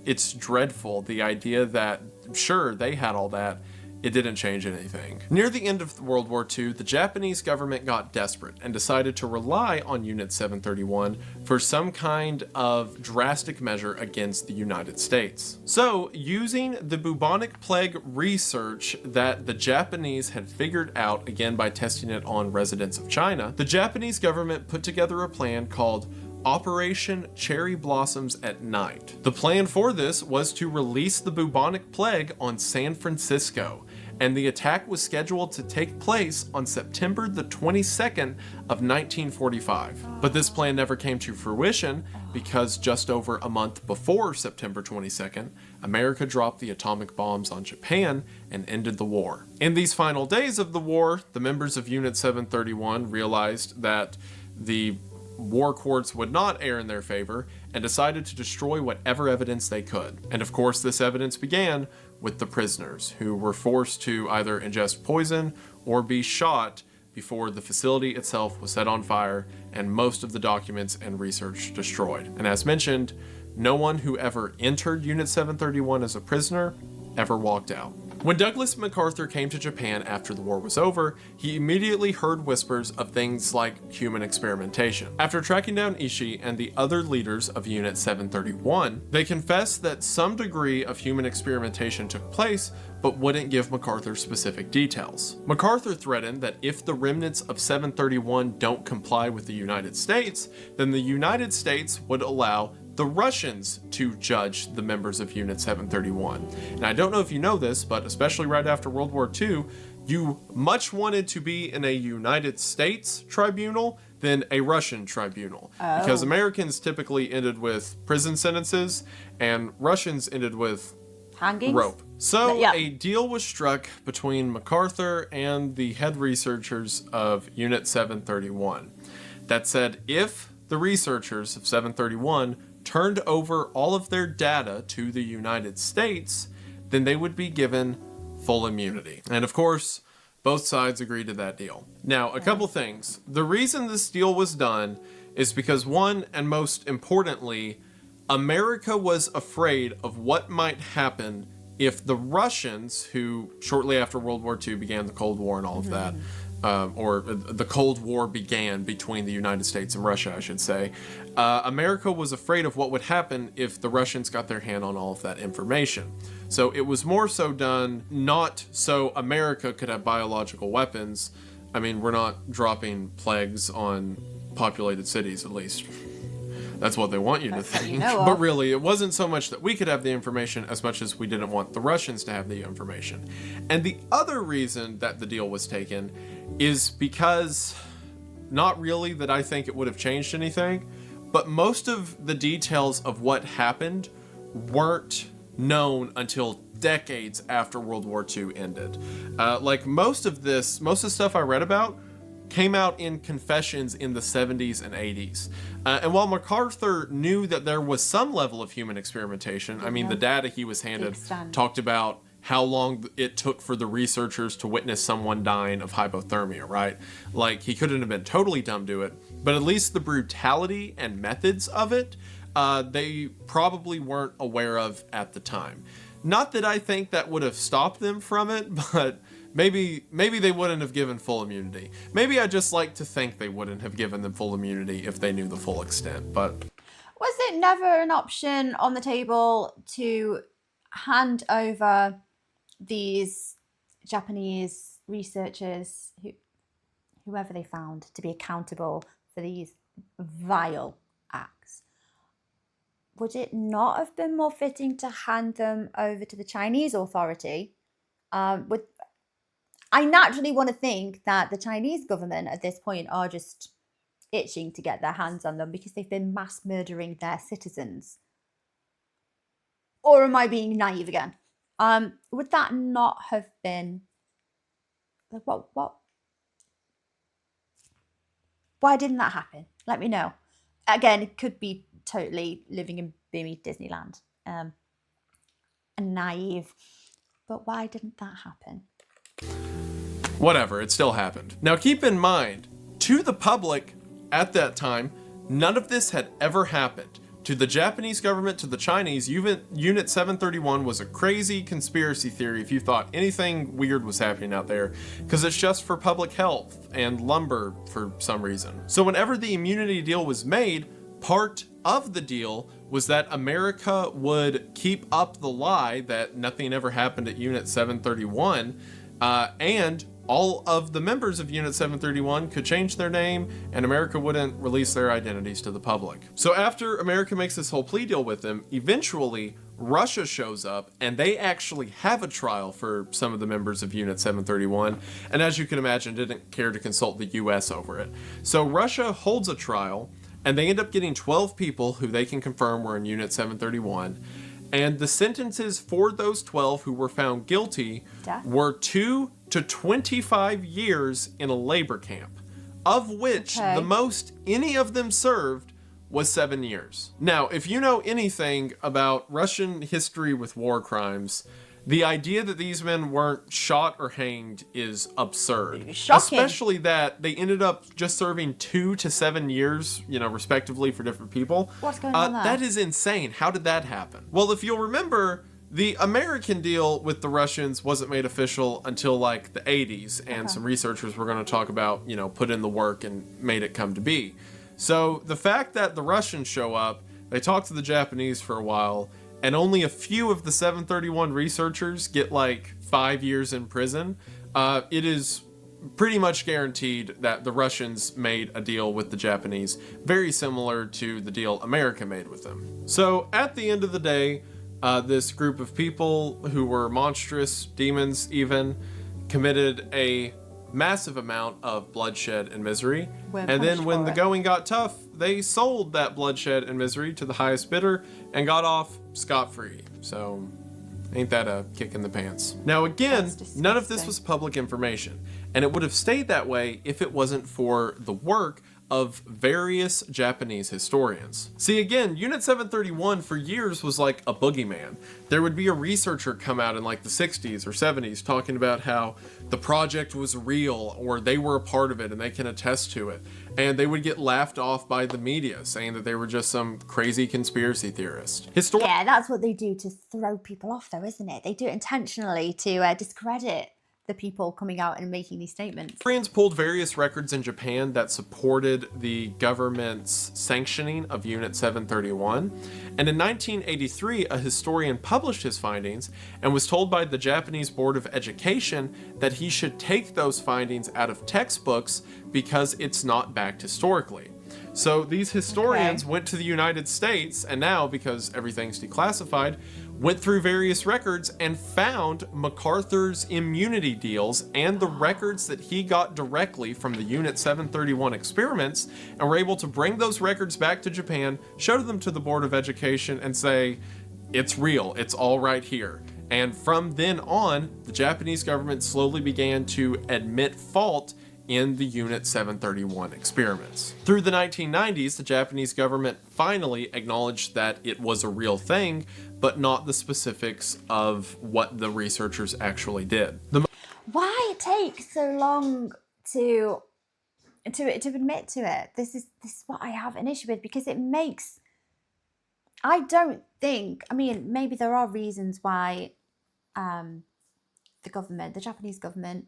it's dreadful, the idea that, sure, they had all that, it didn't change anything. Near the end of World War II, the Japanese government got desperate and decided to rely on Unit 731 for some kind of drastic measure against the United States. So, using the bubonic plague research that the Japanese had figured out, again by testing it on residents of China, the Japanese government put together a plan called Operation Cherry Blossoms at Night. The plan for this was to release the bubonic plague on San Francisco, and the attack was scheduled to take place on September the 22nd of 1945. But this plan never came to fruition because just over a month before September 22nd, America dropped the atomic bombs on Japan and ended the war. In these final days of the war, the members of Unit 731 realized that the war courts would not err in their favor and decided to destroy whatever evidence they could. And of course, this evidence began with the prisoners, who were forced to either ingest poison or be shot before the facility itself was set on fire and most of the documents and research destroyed. And as mentioned, no one who ever entered Unit 731 as a prisoner ever walked out. When Douglas MacArthur came to Japan after the war was over, he immediately heard whispers of things like human experimentation. After tracking down Ishii and the other leaders of Unit 731, they confessed that some degree of human experimentation took place, but wouldn't give MacArthur specific details. MacArthur threatened that if the remnants of 731 don't comply with the United States, then the United States would allow the Russians to judge the members of Unit 731. And I don't know if you know this, but especially right after World War II, you much wanted to be in a United States tribunal than a Russian tribunal. Oh. Because Americans typically ended with prison sentences, and Russians ended with hangings? Rope. So a deal was struck between MacArthur and the head researchers of Unit 731 that said if the researchers of 731 turned over all of their data to the United States, then they would be given full immunity. And of course, both sides agreed to that deal. Now, a couple things. The reason this deal was done is because, one, and most importantly, America was afraid of what might happen if the Russians, who shortly after World War II began the Cold War and all of that, or the Cold War began between the United States and Russia, I should say. America was afraid of what would happen if the Russians got their hand on all of that information. So it was more so done not so America could have biological weapons. I mean, we're not dropping plagues on populated cities, at least. That's what they want you to think. But really, it wasn't so much that we could have the information as much as we didn't want the Russians to have the information. And the other reason that the deal was taken is because, not really that I think it would have changed anything, but most of the details of what happened weren't known until decades after World War II ended. Like most of the stuff I read about came out in confessions in the 70s and 80s. And while MacArthur knew that there was some level of human experimentation, I mean, the data he was handed talked about how long it took for the researchers to witness someone dying of hypothermia, right? Like, he couldn't have been totally dumb to it, but at least the brutality and methods of it, they probably weren't aware of at the time. Not that I think that would have stopped them from it, but maybe they wouldn't have given full immunity. Maybe I just like to think they wouldn't have given them full immunity if they knew the full extent, but... Was it never an option on the table to hand over these Japanese researchers, whoever they found, to be accountable for these vile acts? Would it not have been more fitting to hand them over to the Chinese authority? I naturally want to think that the Chinese government at this point are just itching to get their hands on them because they've been mass murdering their citizens. Or am I being naive again? Would that not have been... What? Why didn't that happen? Let me know. Again, it could be totally living in Boomy Disneyland. And naive. But why didn't that happen? Whatever, it still happened. Now keep in mind, to the public at that time, none of this had ever happened. To the Japanese government, to the Chinese, Unit 731 was a crazy conspiracy theory if you thought anything weird was happening out there, because it's just for public health and lumber for some reason. So whenever the immunity deal was made, part of the deal was that America would keep up the lie that nothing ever happened at Unit 731, and all of the members of Unit 731 could change their name, and America wouldn't release their identities to the public. So after America makes this whole plea deal with them, eventually Russia shows up, and they actually have a trial for some of the members of Unit 731, and as you can imagine, didn't care to consult the US over it. So Russia holds a trial, and they end up getting 12 people who they can confirm were in Unit 731. And the sentences for those 12 who were found guilty were 2 to 25 years in a labor camp, of which the most any of them served was 7 years. Now, if you know anything about Russian history with war crimes, the idea that these men weren't shot or hanged is absurd. Shocking. Especially that they ended up just serving 2 to 7 years, respectively for different people. What's going on there? That is insane. How did that happen? Well, if you'll remember, the American deal with the Russians wasn't made official until like the 80s, and some researchers were going to talk about, put in the work and made it come to be. So the fact that the Russians show up, they talk to the Japanese for a while, and only a few of the 731 researchers get like 5 years in prison, it is pretty much guaranteed that the Russians made a deal with the Japanese, very similar to the deal America made with them. So at the end of the day, this group of people who were monstrous demons even committed a massive amount of bloodshed and misery. And then when the going got tough, they sold that bloodshed and misery to the highest bidder and got off scot-free. So ain't that a kick in the pants? Now again, none of this was public information, and it would have stayed that way if it wasn't for the work of various Japanese historians. See, again, Unit 731 for years was like a boogeyman. There would be a researcher come out in like the 60s or 70s talking about how the project was real, or they were a part of it and they can attest to it. And they would get laughed off by the media, saying that they were just some crazy conspiracy theorist. Yeah, that's what they do to throw people off though, isn't it? They do it intentionally to discredit the people coming out and making these statements. Historians pulled various records in Japan that supported the government's sanctioning of Unit 731, and in 1983 a historian published his findings and was told by the Japanese Board of Education that he should take those findings out of textbooks because it's not backed historically. So these historians went to the United States, and now, because everything's declassified, went through various records and found MacArthur's immunity deals and the records that he got directly from the Unit 731 experiments, and were able to bring those records back to Japan, show them to the Board of Education, and say, it's real, it's all right here. And from then on, the Japanese government slowly began to admit fault in the Unit 731 experiments. Through the 1990s, the Japanese government finally acknowledged that it was a real thing but not the specifics of what the researchers actually did. Why it takes so long to admit to it? This is what I have an issue with, because it makes, I don't think, I mean, maybe there are reasons why the Japanese government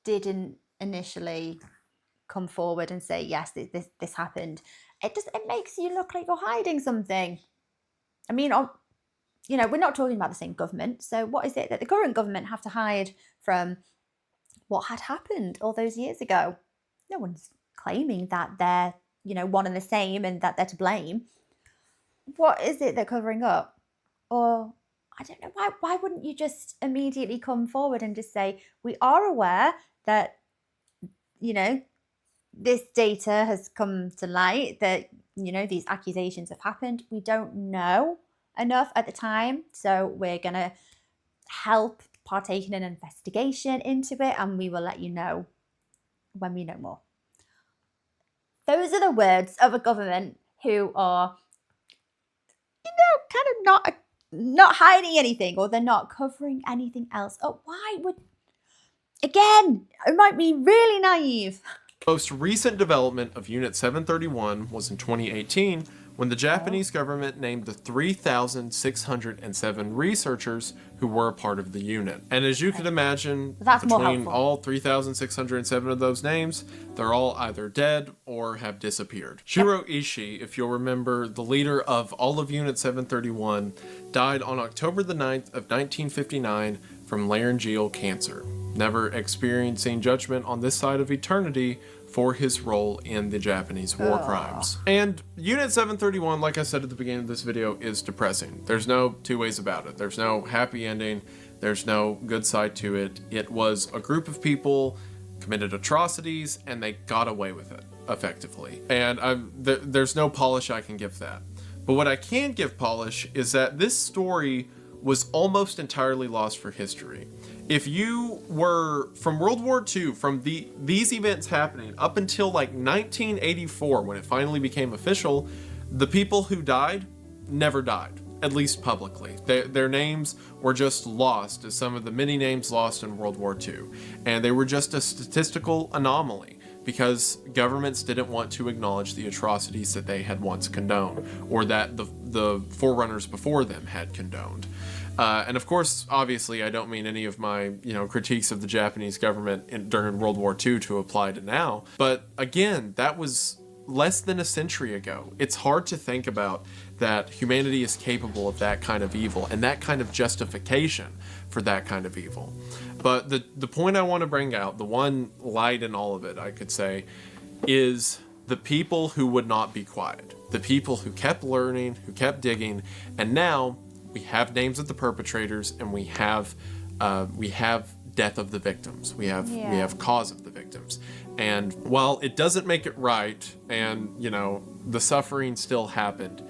didn't initially come forward and say, yes, this happened. It makes you look like you're hiding something. I mean, you know, we're not talking about the same government. So what is it that the current government have to hide from what had happened all those years ago? No one's claiming that they're, you know, one and the same and that they're to blame. What is it they're covering up? Or I don't know, why wouldn't you just immediately come forward and just say, we are aware that, you know, this data has come to light, that, you know, these accusations have happened. We don't know enough at the time, so we're going to help partake in an investigation into it, and we will let you know when we know more. Those are the words of a government who are, you know, kind of not hiding anything, or they're not covering anything else. Oh, why would, again, it might be really naive. The most recent development of Unit 731 was in 2018, when the Japanese government named the 3,607 researchers who were a part of the unit. And as you can imagine, between all 3,607 of those names, they're all either dead or have disappeared. Shiro Ishii, if you'll remember, the leader of all of Unit 731, died on October the 9th of 1959 from laryngeal cancer, never experiencing judgment on this side of eternity for his role in the Japanese war crimes. And Unit 731, like I said at the beginning of this video, is depressing. There's no two ways about it. There's no happy ending. There's no good side to it. It was a group of people committed atrocities, and they got away with it, effectively. And there's no polish I can give that. But what I can give polish is that this story was almost entirely lost for history. If you were from World War II, from these events happening up until like 1984, when it finally became official, the people who died never died, at least publicly. Their names were just lost as some of the many names lost in World War II. And they were just a statistical anomaly, because governments didn't want to acknowledge the atrocities that they had once condoned, or that the forerunners before them had condoned. And of course, obviously, I don't mean any of my, critiques of the Japanese government during World War II to apply to now. But again, that was less than a century ago. It's hard to think about that humanity is capable of that kind of evil and that kind of justification for that kind of evil. But the point I want to bring out, the one light in all of it, I could say, is the people who would not be quiet. The people who kept learning, who kept digging, and now we have names of the perpetrators, and we have death of the victims. We have cause of the victims. And while it doesn't make it right, and the suffering still happened,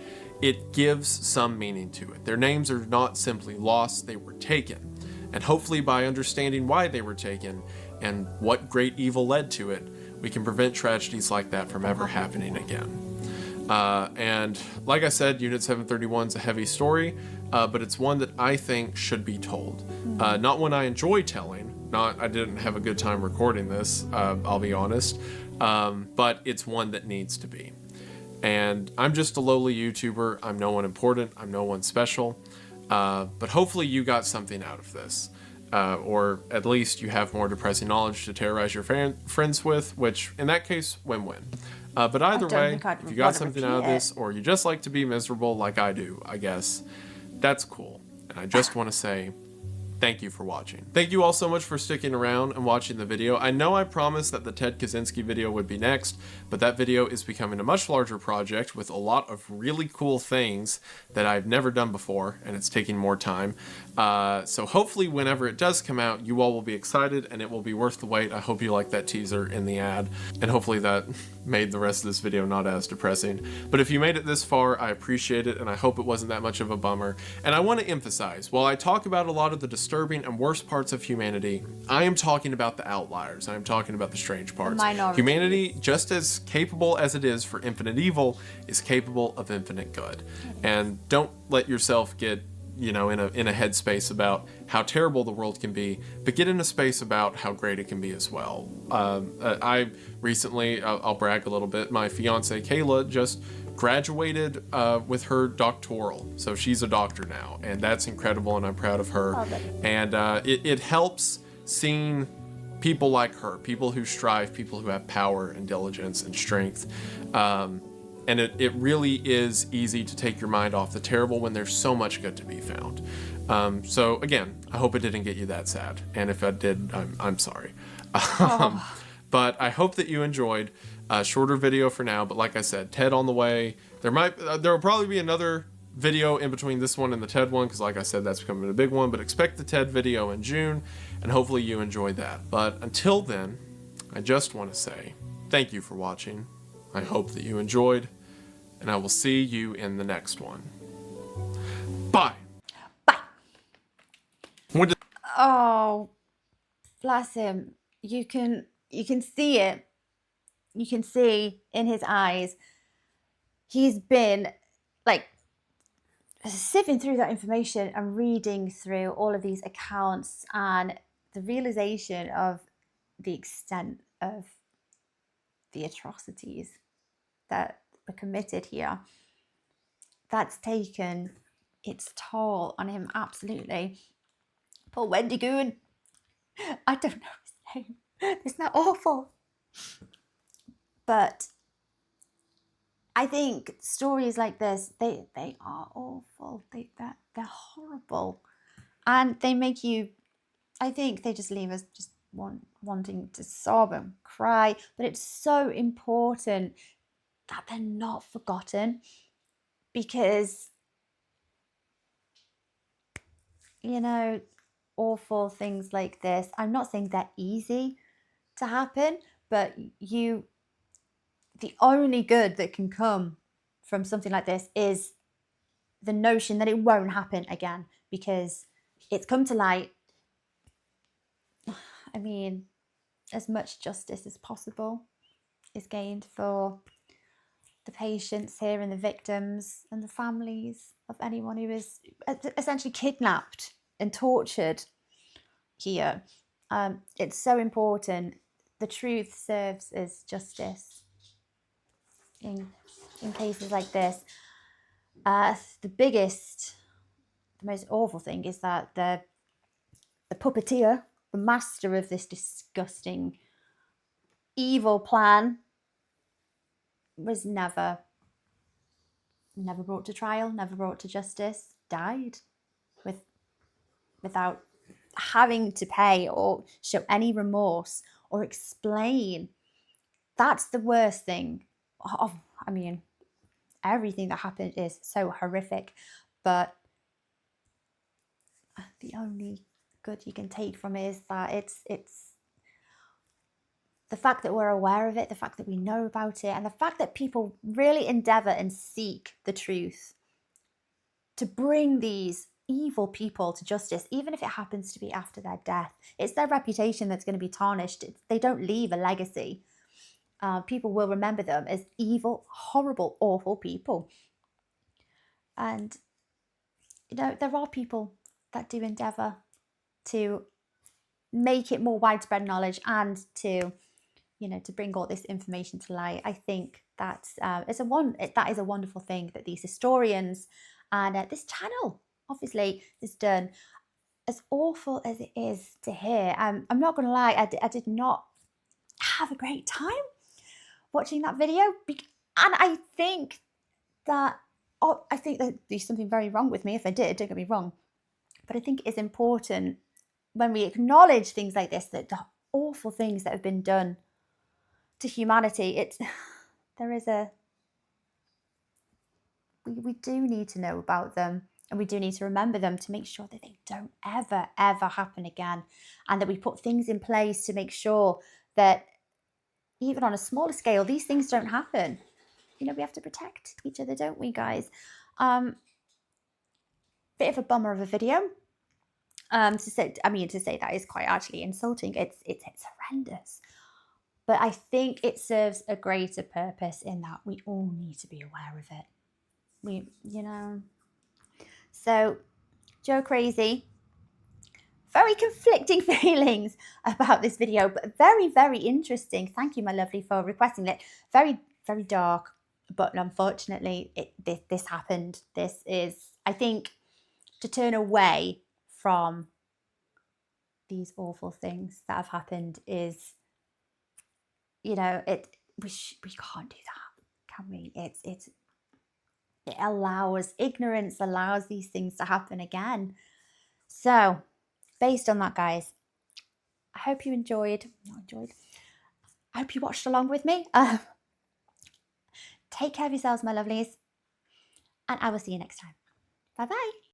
it gives some meaning to it. Their names are not simply lost, they were taken. And hopefully by understanding why they were taken and what great evil led to it, we can prevent tragedies like that from ever happening again. And like I said, Unit 731 is a heavy story, but it's one that I think should be told. Not one I enjoy telling. I didn't have a good time recording this, I'll be honest. But it's one that needs to be. And I'm just a lowly YouTuber. I'm no one important. I'm no one special. But hopefully you got something out of this. Or at least you have more depressing knowledge to terrorize your friends with, which in that case, win-win. But either way, if you got something out of this, or you just like to be miserable like I do, I guess, that's cool. And I just want to say thank you for watching. Thank you all so much for sticking around and watching the video. I know I promised that the Ted Kaczynski video would be next, but that video is becoming a much larger project with a lot of really cool things that I've never done before, and it's taking more time. So hopefully whenever it does come out, you all will be excited and it will be worth the wait. I hope you like that teaser in the ad, and hopefully that made the rest of this video not as depressing. But if you made it this far, I appreciate it, and I hope it wasn't that much of a bummer. And I want to emphasize, while I talk about a lot of the disturbing disturbing and worst parts of humanity, I am talking about the outliers. I am talking about the strange parts. Minorities. Humanity, just as capable as it is for infinite evil, is capable of infinite good. And don't let yourself get, in a headspace about how terrible the world can be, but get in a space about how great it can be as well. I recently, I'll brag a little bit, my fiance Kayla just graduated with her doctoral, so she's a doctor now, and that's incredible, and I'm proud of her. And it helps seeing people like her, people who strive, people who have power and diligence and strength. And it really is easy to take your mind off the terrible when there's so much good to be found. So again, I hope it didn't get you that sad. And if I did, I'm sorry. But I hope that you enjoyed a shorter video for now. But like I said, TED on the way. There will probably be another video in between this one and the TED one, because like I said, that's becoming a big one. But expect the TED video in June, and hopefully you enjoyed that. But until then, I just want to say thank you for watching. I hope that you enjoyed, and I will see you in the next one. Bye. Bye. Oh, bless him. You can see it. You can see in his eyes. He's been like sifting through that information and reading through all of these accounts, and the realization of the extent of the atrocities that were committed here, that's taken its toll on him, absolutely. Poor Wendigoon. I don't know his name. Isn't that awful? But I think stories like this, they are awful. They're horrible. And they make you, I think they just leave us just wanting to sob and cry. But it's so important that they're not forgotten, because, awful things like this, I'm not saying they're easy to happen, but the only good that can come from something like this is the notion that it won't happen again, because it's come to light. I mean, as much justice as possible is gained for the patients here and the victims and the families of anyone who is essentially kidnapped and tortured here. It's so important. The truth serves as justice in cases like this. The most awful thing is that the puppeteer, the master of this disgusting, evil plan, was never brought to trial, never brought to justice, died without having to pay or show any remorse or explain. That's the worst thing. I mean, everything that happened is so horrific, but the only good you can take from it is that it's the fact that we're aware of it, the fact that we know about it, and the fact that people really endeavor and seek the truth to bring these evil people to justice, even if it happens to be after their death. It's their reputation that's going to be tarnished. They don't leave a legacy. People will remember them as evil, horrible, awful people. And, there are people that do endeavor to make it more widespread knowledge and to bring all this information to light. I think that is a wonderful thing that these historians and this channel obviously has done. As awful as it is to hear, I'm not going to lie, I did not have a great time watching that video, and I think that there's something very wrong with me if I did, don't get me wrong, but I think it's important when we acknowledge things like this, that the awful things that have been done to humanity, we do need to know about them, and we do need to remember them to make sure that they don't ever happen again, and that we put things in place to make sure that even on a smaller scale, these things don't happen. We have to protect each other, don't we, guys? Bit of a bummer of a video. To say that is quite actually insulting. It's horrendous. But I think it serves a greater purpose in that we all need to be aware of it. So Joe Crazy, very conflicting feelings about this video, but very, very interesting. Thank you, my lovely, for requesting it. Very, very dark, but unfortunately, this happened. This is, I think, to turn away from these awful things that have happened is, we can't do that, can we? Ignorance allows these things to happen again. So, based on that, guys, I hope you enjoyed. I hope you watched along with me. Take care of yourselves, my lovelies, and I will see you next time. Bye bye.